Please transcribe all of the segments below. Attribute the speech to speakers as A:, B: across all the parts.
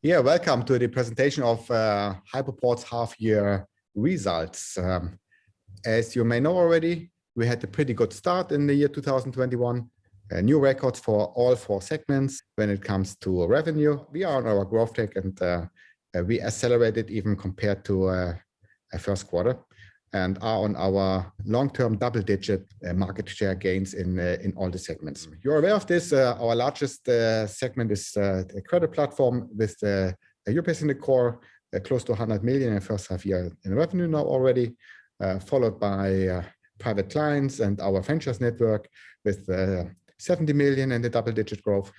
A: Yeah, welcome to the presentation of Hypoport's half-year results. As you may know already, we had a pretty good start in the year 2021. New records for all four segments when it comes to revenue. We are on our growth track and we accelerated even compared to a first quarter and are on our long-term double-digit market share gains in all the segments. You're aware of this. Our largest segment is the credit platform with Europace in the core, close to 100 million in the first half year in revenue now already, followed by private clients and our ventures network with 70 million in the double-digit growth.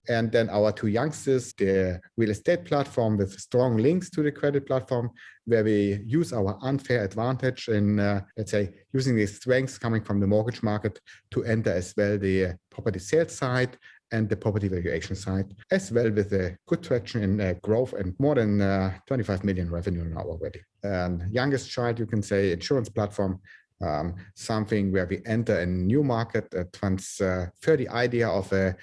A: And then our two youngsters, the real estate platform with strong links to the credit platform, where we use our unfair advantage in, let's say, using the strengths coming from the mortgage market to enter as well the property sales side and the property valuation side, as well with a good traction in growth and more than 25 million revenue now already. Youngest child, you can say, insurance platform, something where we enter a new market, transfer the idea of a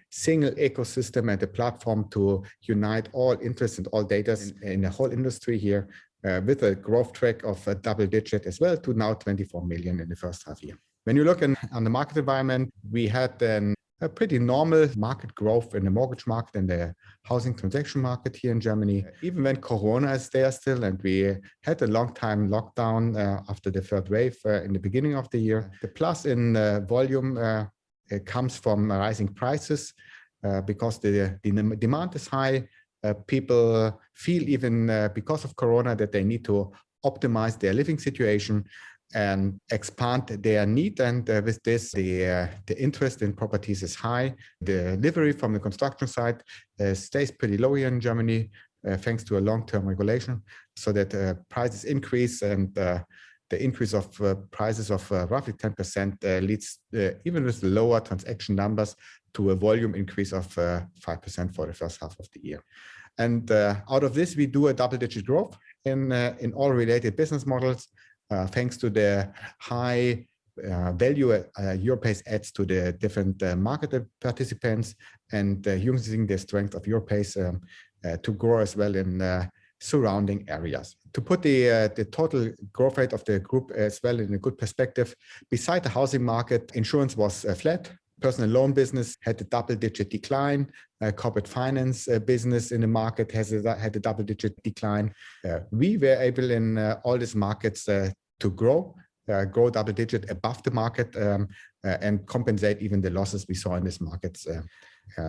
A: single ecosystem and a platform to unite all interests and all data in the whole industry here with a growth track of a double digit as well to now 24 million in the first half year. When you look on the market environment, we had then a pretty normal market growth in the mortgage market and the housing transaction market here in Germany, even when Corona is there still, and we had a long time lockdown after the third wave in the beginning of the year. The plus in volume it comes from rising prices because the demand is high. People feel even because of Corona that they need to optimize their living situation and expand their need. And with this, the interest in properties is high. The delivery from the construction side stays pretty low here in Germany thanks to a long-term regulation, so that prices increase, and the increase of prices of roughly 10% leads, even with lower transaction numbers, to a volume increase of 5% for the first half of the year. And out of this, we do a double-digit growth in all related business models, thanks to the high value Europace adds to the different market participants, and using the strength of Europace to grow as well in surrounding areas. To put the total growth rate of the group as well in a good perspective, beside the housing market, insurance was flat. Personal loan business had a double-digit decline. Corporate finance business in the market had a double-digit decline. We were able in all these markets to grow double-digit above the market and compensate even the losses we saw in these markets.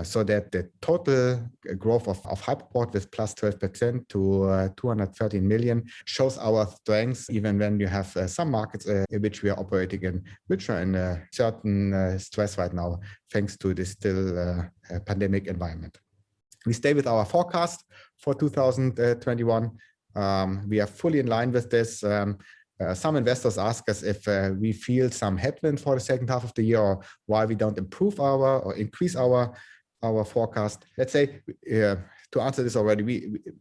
A: So that the total growth of Hypoport with plus 12% to 213 million shows our strengths, even when you have some markets in which we are operating in, which are in a certain stress right now, thanks to this still pandemic environment. We stay with our forecast for 2021. We are fully in line with this. Some investors ask us if we feel some headwind for the second half of the year, or why we don't improve or increase our forecast. Let's say, to answer this already,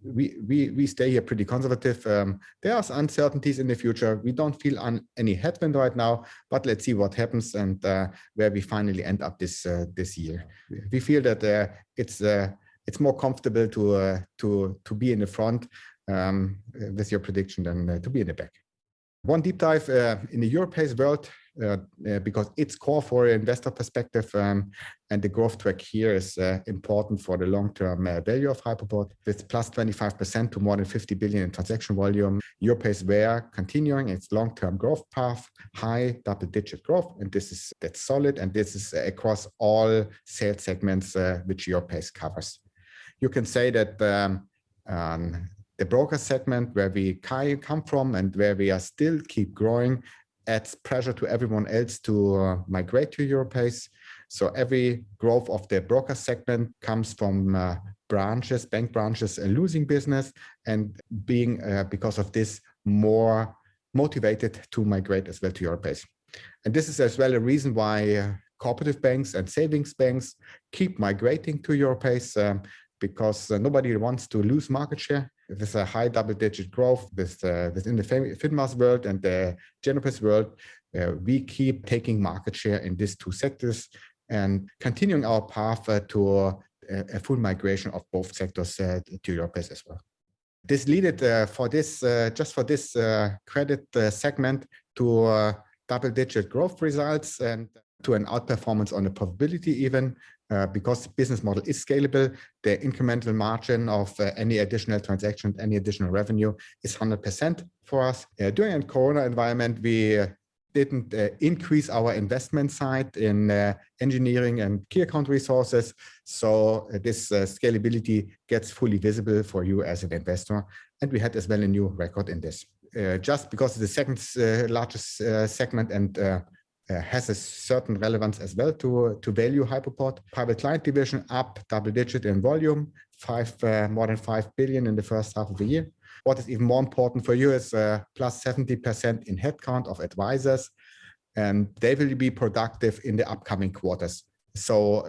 A: we stay here pretty conservative. There are uncertainties in the future. We don't feel any headwind right now, but let's see what happens and where we finally end up this year. We feel that it's more comfortable to be in the front with your prediction than to be in the back. One deep dive in the Europace world, because it's core for an investor perspective, and the growth track here is important for the long-term value of Hypoport. With plus 25% to more than 50 billion in transaction volume, Europace were continuing its long-term growth path, high double-digit growth, and that's solid, and this is across all sales segments which Europace covers. You can say that the broker segment, where we come from and where we are still keep growing, adds pressure to everyone else to migrate to Europace. So every growth of the broker segment comes from bank branches losing business and being, because of this, more motivated to migrate as well to Europace. And this is as well a reason why cooperative banks and savings banks keep migrating to Europace, because nobody wants to lose market share. With a high double-digit growth within the FINMAS world and the GENOPACE world, we keep taking market share in these two sectors and continuing our path to a full migration of both sectors to Europace as well. This led for this credit segment to double-digit growth results and to an outperformance on the profitability even. Because the business model is scalable, the incremental margin of any additional transaction, any additional revenue is 100% for us. During the Corona environment, we didn't increase our investment side in engineering and key account resources. So this scalability gets fully visible for you as an investor. And we had as well a new record in this. Just because it's the second largest segment and has a certain relevance as well to value Hypoport. Private client division up double-digit in volume, more than 5 billion in the first half of the year. What is even more important for you is plus 70% in headcount of advisors, and they will be productive in the upcoming quarters. So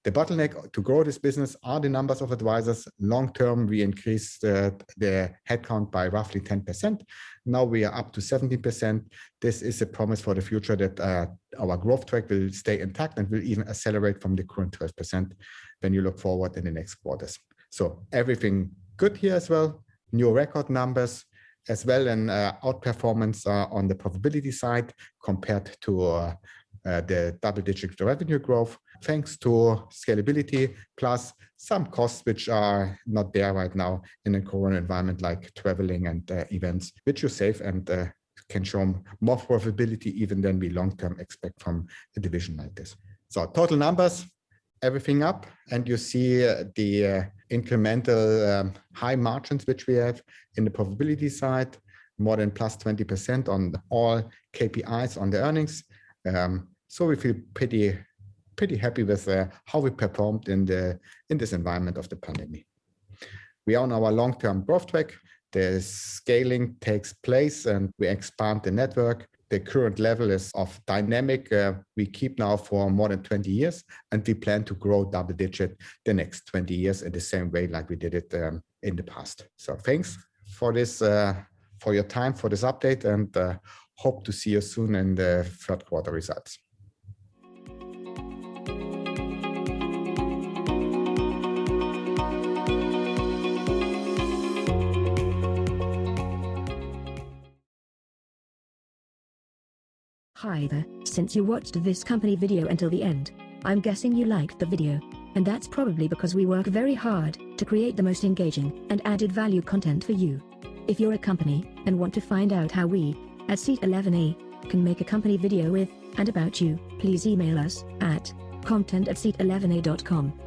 A: the bottleneck to grow this business are the numbers of advisors. Long term, we increased the headcount by roughly 10%. Now we are up to 70%. This is a promise for the future that our growth track will stay intact and will even accelerate from the current 12% when you look forward in the next quarters. So everything good here as well. New record numbers as well, and outperformance on the profitability side compared to the double-digit revenue growth, thanks to scalability, plus some costs which are not there right now in a Corona environment, like traveling and events, which you save and can show more profitability even than we long-term expect from a division like this. So total numbers, everything up, and you see the incremental high margins which we have in the profitability side, more than plus 20% on all KPIs on the earnings. So we feel pretty happy with how we performed in this environment of the pandemic. We are on our long-term growth track. The scaling takes place and we expand the network. The current level is of dynamic. We keep now for more than 20 years, and we plan to grow double-digit the next 20 years in the same way like we did it in the past. So thanks for this, for your time for this update, and hope to see you soon in the third quarter results.
B: Hi there, since you watched this company video until the end, I'm guessing you liked the video. And that's probably because we work very hard to create the most engaging and added value content for you. If you're a company and want to find out how we, at Seat 11A, can make a company video with and about you, please email us at content@seat11a.com.